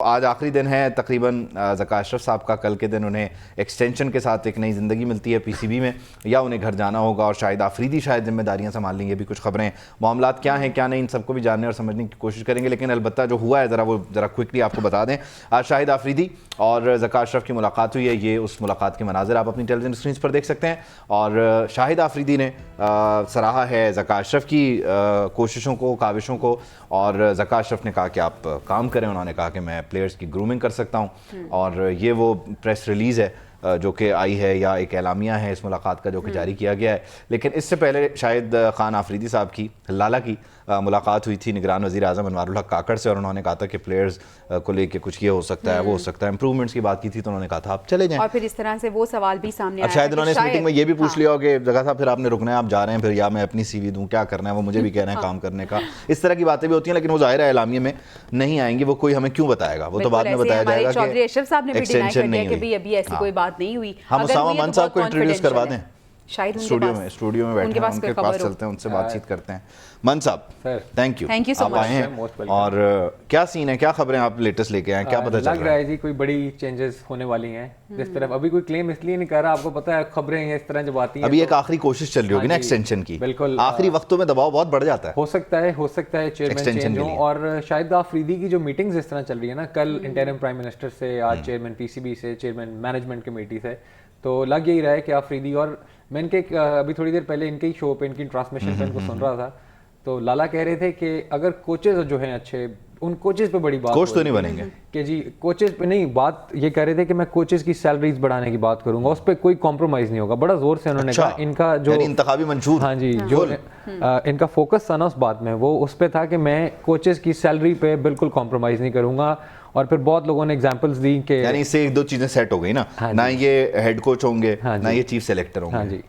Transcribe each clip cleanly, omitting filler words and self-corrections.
आज आखिरी दिन है तकरीबन ज़का अशरफ साहब का। कल के दिन उन्हें एक्सटेंशन के साथ एक नई ज़िंदगी मिलती है पीसीबी में, या उन्हें घर जाना होगा और शायद आफरीदी शायद जिम्मेदारियां संभाल लेंगे। भी कुछ खबरें मामलात क्या हैं क्या नहीं, इन सबको भी जानने और समझने की कोशिश करेंगे। लेकिन अलबत्ता जो हुआ है ज़रा क्विकली आपको बता दें। आज शाहिद आफरीदी और ज़का अशरफ की मुलाकात हुई है। ये उस मुलाकात के मनाज़िर आप अपनी टेलीविजन स्क्रीन पर देख सकते हैं। और शाहिद आफरीदी ने सराहा है ज़का अशरफ की कोशिशों को, काविशों को, और ज़का अशरफ ने कहा कि आप काम करें। उन्होंने कहा कि मैं प्लेयर्स की ग्रूमिंग कर सकता हूं। और ये वो प्रेस रिलीज़ है जो कि आई है, या एक एलामिया है इस मुलाकात का जो कि जारी किया गया है। लेकिन इससे पहले शाहिद खान आफरीदी साहब की लाला की मुलाकात हुई थी निगरान वज़ीर आज़म अनवारुल हक काकड़ से, और उन्होंने कहा था कि प्लेयर्स को लेके कुछ ये हो सकता है, वो हो सकता है, इंप्रूवमेंट्स की बात की थी। तो उन्होंने कहा था आप चले जाएं। और फिर इस तरह से वो सवाल भी सामने आया। शायद उन्होंने इस मीटिंग में ये भी पूछ लिया हो कि ज़का साहब फिर आपने रुकना है, आप जा रहे हैं, फिर या मैं अपनी सीवी दूं, क्या करना है, वो मुझे भी कह रहे हैं काम करने का। इस तरह की बातें भी होती हैं। लेकिन वो ज़ाहिर है एलामिया में नहीं आएंगी, वो कोई हमें क्यों बताएगा, वो तो बाद में बताया जाएगा। चौधरी अशरफ साहब ने भी डिनाई कर दिया कि भाई अभी ऐसी कोई बात नहीं हुई। हम उसामा मान साहब को इंट्रोड्यूस करवा दें शायद स्टूडियो में बैठे हैं, उनके पास चलते हैं, उनसे बातचीत करते हैं। मन साहब थैंक यू सो आप आए हैं। और क्या सीन है, क्या खबरें आप लेटेस्ट लेके आए, क्या पता चल लग रहा है जी कोई बड़ी चेंजेस होने वाली हैं जिस तरफ। अभी कोई क्लेम इसलिए नहीं कर रहा, आपको पता है खबरें इस तरह जब आती हैं अभी एक आखिरी कोशिश चल रही होगी ना एक्सटेंशन की। बिल्कुल आखिरी वक्तों में दबाव बहुत बढ़ जाता है। हो सकता है चेयरमैन चेंज हो। और शाहिद आफरीदी की जो मीटिंग्स इस तरह चल रही है ना, कल इंटरिम प्राइम मिनिस्टर से, आज चेयरमैन पीसीबी से, चेयरमैन मैनेजमेंट कमेटी से, तो लग यही रहा है कि आफरीदी, और मैं इनके अभी थोड़ी देर पहले इनके ही शो पे इनकी ट्रांसमिशन पे इनको सुन रहा था, तो लाला कह रहे थे कि अगर कोचेज जो हैं अच्छे, उन कोचेज पे बड़ी बात, कोच तो नहीं बनेंगे कि जी कोचेज पे नहीं, बात ये कह रहे थे कि मैं कोचेज की सैलरीज बढ़ाने की बात करूंगा, उस पर कोई कॉम्प्रोमाइज नहीं होगा। बड़ा जोर से उन्होंने कहा। इनका जो इंतखाबी मंशूर, हाँ जी, जो इनका फोकस था ना उस बात में, वो उस पर था कि मैं कोचेज की सैलरी पे बिल्कुल कॉम्प्रोमाइज नहीं करूंगा। और फिर बहुत लोगों ने एग्जांपल्स दी कि यानी इससे एक दो चीजें सेट हो गई ना, ना ये हेड कोच होंगे, ना ये चीफ सेलेक्टर होंगे। हाँ जी,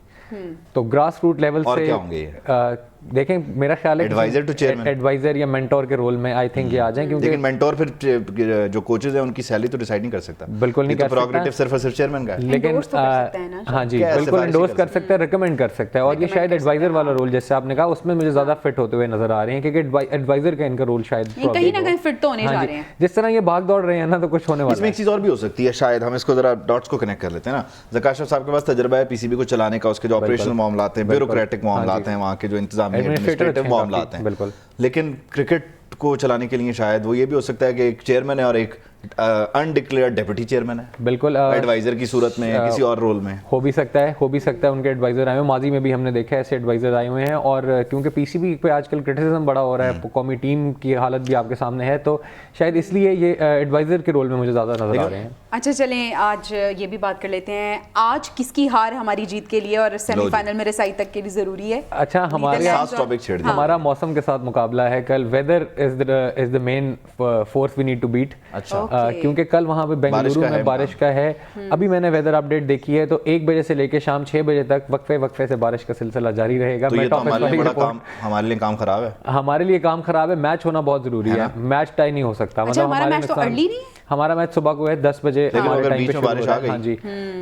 तो ग्रास रूट लेवल से क्या होंगे ये? देखें, मेरा ख्याल है एडवाइजर टू चेयरमैन, एडवाइजर या मेंटोर के रोल में आई थिंक ये आ जाएं। क्योंकि लेकिन मेंटोर फिर जो कोचेज हैं उनकी सैलरी तो डिसाइड नहीं कर सकता। बिल्कुल नहीं कर सकता, प्रोग्रेटिव सिर्फ और सिर्फ चेयरमैन का है। लेकिन हाँ जी बिल्कुल इंडोर्स कर सकता है, रिकमेंड कर सकता है। और ये शायद एडवाइजर वाला रोल जैसे आपने कहा, उसमें मुझे ज्यादा फिट होते हुए नजर आ रहे हैं, क्योंकि एडवाइजर का इनका रोल शायद कहीं ना कहीं फिट तो होने जा रहे हैं। जिस तरह ये भाग दौड़ रहे हैं ना, तो कुछ होने वाला है। इसमें एक चीज और भी हो सकती है शायद, हम इसको जरा डॉट्स को कनेक्ट कर लेते हैं ना। ज़का अशरफ साहब के पास तजुर्बा है पीसीबी को चलाने का, उसके जो ऑपरेशनल मामलात हैं, ब्यूरोक्रेटिक मामलात हैं, वहाँ के जो इंतजामी एडमिनिस्ट्रेटिव मामलात हैं। बिल्कुल। लेकिन क्रिकेट को चलाने के लिए शायद वो ये भी हो सकता है कि एक चेयरमैन है और एक अनडिक्लेयर्ड डेप्यूटी चेयरमैन है। बिल्कुल एडवाइजर की सूरत में, किसी और रोल में हो भी सकता है उनके एडवाइजर आए हुए। माजी में भी हमने देखा है ऐसे एडवाइजर आए हुए हैं। और क्योंकि पीसीबी पे आजकल क्रिटिसिज्म बड़ा हो रहा है, कौमी टीम की हालत भी आपके सामने है, तो शायद इसलिए ये एडवाइजर के रोल में मुझे ज्यादा नजर आ रहे हैं। अच्छा चलें, आज ये भी बात कर लेते हैं, आज किसकी हार हमारी जीत के लिए और सेमीफाइनल में रसाई तक के लिए जरूरी है? अच्छा, हमारा मौसम के साथ मुकाबला है कल। Weather is the main force we need to beat. अच्छा, क्योंकि कल वहाँ पे बेंगलुरु में बारिश का है। अभी मैंने वेदर अपडेट देखी है, तो 1 बजे से लेकर शाम 6 बजे तक वक्फे से बारिश का सिलसिला जारी रहेगा। तो ये तो हमारे लिए काम खराब है। हमारे लिए काम खराब है। मैच होना बहुत जरूरी है, मैच टाई नहीं हो सकता। मतलब हमारा मैच तो अर्ली नहीं है। हमारा मैच सुबह को है 10 बजे हमारे टाइम पे बारिश आ गई। हाँ जी,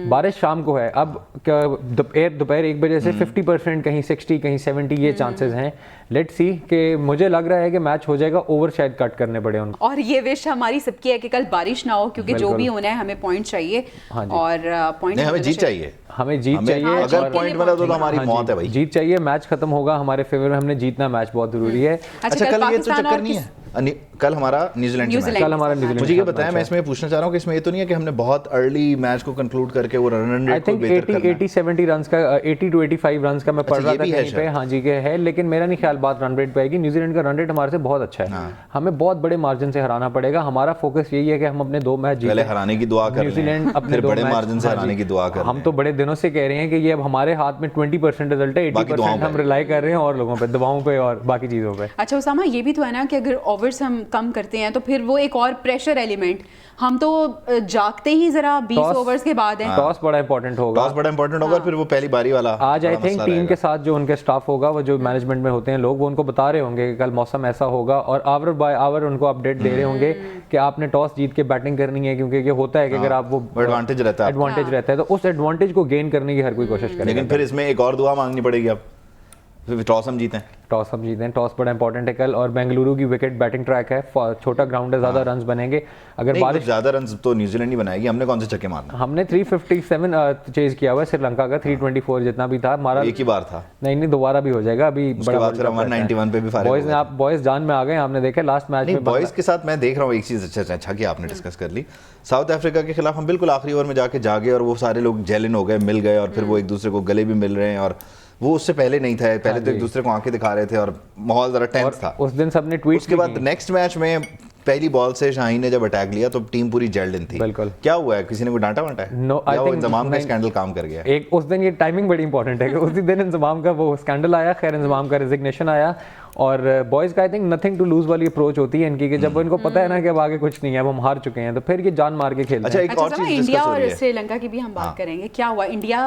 बारिश शाम को है। अब दोपहर 1 बजे से 50%, कहीं 60, कहीं 70 ये चांसेस हैं। लेट्स सी कि मुझे लग रहा है कि मैच हो जाएगा, ओवर शायद कट करने पड़े उनको। और ये विश हमारी सबकी है कि कल बारिश ना हो, क्योंकि जो भी होना है हमें पॉइंट चाहिए। और पॉइंट हमें जीत चाहिए, हमें जीत चाहिए। अगर पॉइंट मिला तो हमारी मौत है भाई। जीत चाहिए, मैच खत्म होगा हमारे फेवर में, हमने जीतना मैच बहुत जरूरी है। अच्छा, कल ये तो चक्कर नहीं है, कल हमारा न्यूजीलैंड मुझे ये बताया, मैं इसमें पूछना चाह रहा हूँ कि इसमें ये तो नहीं है कि हमने बहुत अर्ली मैच को कंक्लूड करके वो रन रेट को बेहतर करना है? 80-70 रन्स का, 80 to 85 रन्स का मैं पढ़ रहा था कहीं पे। हाँ जी के है, लेकिन मेरा नहीं ख्याल बात रन रेट पे आएगी। न्यूजीलैंड का रन रेट हमारे से बहुत अच्छा है, हमें बहुत बड़े मार्जिन से हराना पड़ेगा। हमारा फोकस यही है कि हम अपने 2 मैच जीतें, पहले हराने की दुआ करें, न्यूजीलैंड अपने बड़े मार्जिन से हराने की दुआ करें। हम तो बड़े दिनों से कह रहे हैं कि ये अब हमारे हाथ में 20% रिजल्ट है, 80% हम रिलाई कर रहे हैं और लोगों पे, दवाओं पे और बाकी चीजों पे। अच्छा उसामा, ये भी तो है ना कि अगर ओवर्स हम कम करते हैं तो फिर वो एक और प्रेशर एलिमेंट, हम तो जागते ही जरा 20 ओवर्स के बाद हैं। टॉस बड़ा इंपॉर्टेंट होगा, फिर वो पहली बारी वाला आज आई थिंक टीम के साथ जो उनके स्टाफ होगा, वो जो मैनेजमेंट में होते हैं लोग, वो उनको बता रहे होंगे कि कल मौसम ऐसा होगा, और आवर बाय आवर उनको अपडेट दे रहे होंगे कि आपने टॉस जीत के बैटिंग करनी है। क्योंकि ये होता है कि अगर आप वो एडवांटेज रहता है तो उस एडवांटेज को गेन करने की हर कोई कोशिश करेगा। लेकिन फिर इसमें एक और दुआ मांगनी पड़ेगी अब टॉस हम जीते हैं। टॉस हम जीते हैं, टॉस बड़ा इंपॉर्टेंट है कल। और बेंगलुरु की विकेट बैटिंग ट्रैक है, छोटा ग्राउंड है, ज़्यादा रन्स बनेंगे। अगर बारिश ज़्यादा रन्स तो न्यूजीलैंड ही बनाएगी, हमने कौन से छक्के मारना? हमने 357 चेज किया हुआ है, श्रीलंका का 324 जितना भी था हमारा, एक ही बार था। नहीं दोबारा भी हो जाएगा अभी। उसके बाद फिर 191 पे भी फारिग बॉयज ने, आप बॉयज जान में आ गए। आपने देखे लास्ट मैच में बॉयज के साथ मैं देख रहा हूँ एक चीज़ अच्छा कि आपने डिस्कस कर ली। साउथ अफ्रीका के खिलाफ हम बिल्कुल आखिरी ओवर में जाके जागे और वो सारे लोग जेलिन हो गए, मिल गए और फिर वो एक दूसरे को गले भी मिल रहे हैं, और वो उससे पहले नहीं था। पहले तो एक दूसरे को आंखें दिखा रहे थे और माहौल जरा टेंस था। उस दिन सबने ट्वीट, उसके बाद नेक्स्ट मैच में पहली बॉल से शाहीन ने जब अटैक लिया तो टीम पूरी जेल्ड इन थी। बिल्कुल। क्या हुआ है, किसी ने कोई डांटा वांटा है? नो, आई थिंक इंजमाम का स्कैंडल काम कर गया। एक उस दिन ये टाइमिंग बड़ी इंपॉर्टेंट है कि उसी दिन इंजमाम का वो स्कैंडल आया, खैर इंजमाम का रेजिग्नेशन आया। और बॉयज का I think nothing to lose वाली अप्रोच होती है इनकी, कि जब इनको पता है ना कि अब आगे कुछ नहीं है, अब हम हार चुके हैं, तो फिर ये जान मार के खेलते अच्छा, हैं। एक और चीज इंडिया और श्रीलंका की भी हम बात करेंगे। क्या हुआ इंडिया?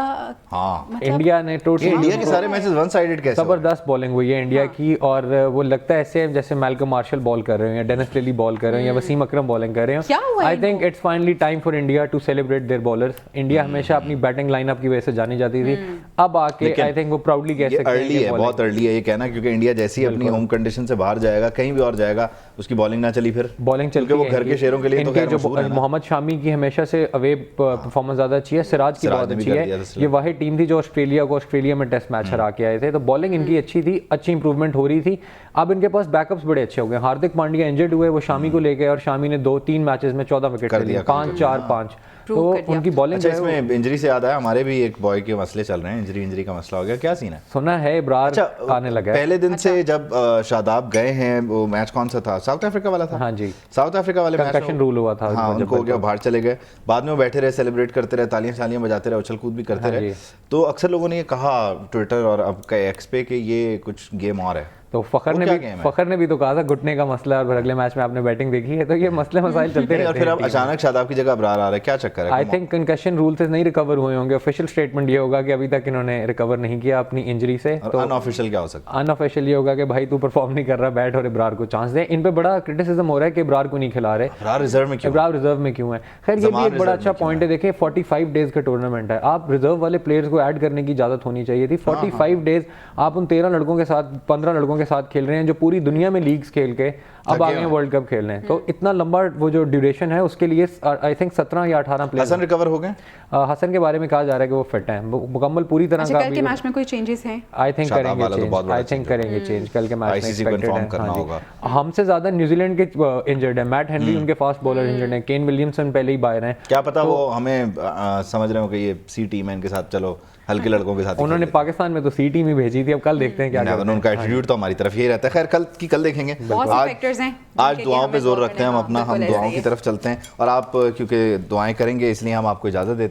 इंडिया ने टोटली, इंडिया के सारे मैचेस वन साइडेड कैसे? जबरदस्त बॉलिंग हुई है इंडिया की। और वो लगता है ऐसे जैसे मैल्कम मार्शल बॉल कर रहे हैं, या डेनिस लिली बॉल कर रहे हैं, या वसीम अकरम बॉलिंग कर रहे हैं। I think it's finally time for India to celebrate their bowlers. India हमेशा अपनी बैटिंग लाइनअप की वजह से जानी जाती थी, अब आके आई थिंक वो प्राउडली कह सकते हैं कि बहुत अर्ली है ये कहना, क्योंकि इंडिया जैसी अपनी होम कंडीशन से बाहर जाएगा, कहीं भी और जाएगा, उसकी बॉलिंग ना चली, फिर बॉलिंग चलती है। वो घर के शेरों के लिए तो खैर मशहूर है ना। मोहम्मद शामी की हमेशा से अवे परफॉर्मेंस ज्यादा अच्छी है, सिराज की बहुत अच्छी है। ये वही टीम थी जो ऑस्ट्रेलिया में टेस्ट मैच हरा के आए थे, तो बॉलिंग इनकी अच्छी थी, अच्छी इंप्रूवमेंट हो रही थी। अब इनके पास बैकअप्स बड़े अच्छे हो गए। हार्दिक पांड्या इंजर्ड हुए, वो शामी को लेके, और शामी ने 2-3 मैचेस में 14 विकेट कर दिया, 5-4-5। तो उनकी बॉलिंग। अच्छा, इसमें इंजरी से याद आया, हमारे भी एक बॉय के मसले चल रहे हैं, इंजरी का मसला हो गया, क्या सीन है? सुना है इब्रार आने लगा पहले दिन से जब शादाब गए हैं, वो मैच कौन सा था, साउथ अफ्रीका वाला था? हाँ जी, साउथ अफ्रीका वाले मैच कंकशन रूल हुआ था। हाँ, उनको हो गया, बाहर चले गए। बाद में वो बैठे रहे, सेलिब्रेट करते रहे, तालियां बजाते रहे, उछल कूद भी करते रहे। तो अक्सर लोगों ने ये कहा ट्विटर और अब का एक्स पे कि ये कुछ गेम और है। तो फखर ने भी तो कहा था घुटने का मसला है, और अगले मैच में आपने बैटिंग देखी है, तो ये मसले मसाइल चलते रहते हैं। और फिर अब अचानक शादाब की जगह अबरार आ रहा है, क्या चक्कर है? आई थिंक कंकशन रूल से नहीं रिकवर हुए होंगे। ऑफिशियल स्टेटमेंट ये होगा कि अभी तक इन्होंने रिकवर नहीं किया अपनी इंजरी से। तो अनऑफिशियल क्या हो सकता है? अनऑफिशियल ये होगा कि भाई तू परफॉर्म नहीं कर रहा, बैठ और इब्रार को चांस दे। इन पे बड़ा क्रिटिसिज्म हो रहा है कि इब्रार को नहीं खिला रहे, इब्रार रिजर्व में क्यों है? खैर ये भी एक बड़ा अच्छा पॉइंट है। देखिए 45 डेज का टूर्नामेंट है, आप रिजर्व वाले प्लेयर्स को ऐड करने की इजाजत होनी चाहिए थी। 45 डेज आप उन 13 लड़कों के साथ, 15 लड़कों के साथ खेल रहे हैं जो पूरी दुनिया में लीग्स खेल के अब आगे वर्ल्ड कप खेल रहे हैं। तो इतना लंबा वो जो ड्यूरेशन है, उसके लिए आई थिंक 17 या 18 प्लेयर्स। हसन रिकवर हो गए? हसन के बारे में कहा जा रहा है कि वो फिट हैं, मुकम्मल पूरी तरह का। कल के मैच में कोई चेंजेस हैं? आई थिंक करेंगे चेंज, आई थिंक करेंगे चेंज कल के मैच में, एक्सपेक्टेड है। हमसे ज्यादा न्यूजीलैंड के इंजर्ड है, मैट हेनरी उनके फास्ट बॉलर इंजर्ड है, केन विलियमसन पहले ही बाहर हैं। क्या पता वो हमें समझ रहे हो कि ये सी टीम है, इनके साथ चलो हल्के लड़कों के साथ। उन्होंने पाकिस्तान में तो सी टीम ही भेजी थी, अब कल देखते हैं क्या करते हैं। उनका एटीट्यूड तो हमारी तरफ यही रहता है। खैर कल देखेंगे। आज दुआओं पे जोर रखते हैं हम अपना, हम दुआओं की तरफ चलते हैं, और आप क्योंकि दुआएं करेंगे इसलिए हम आपको इजाजत देते हैं।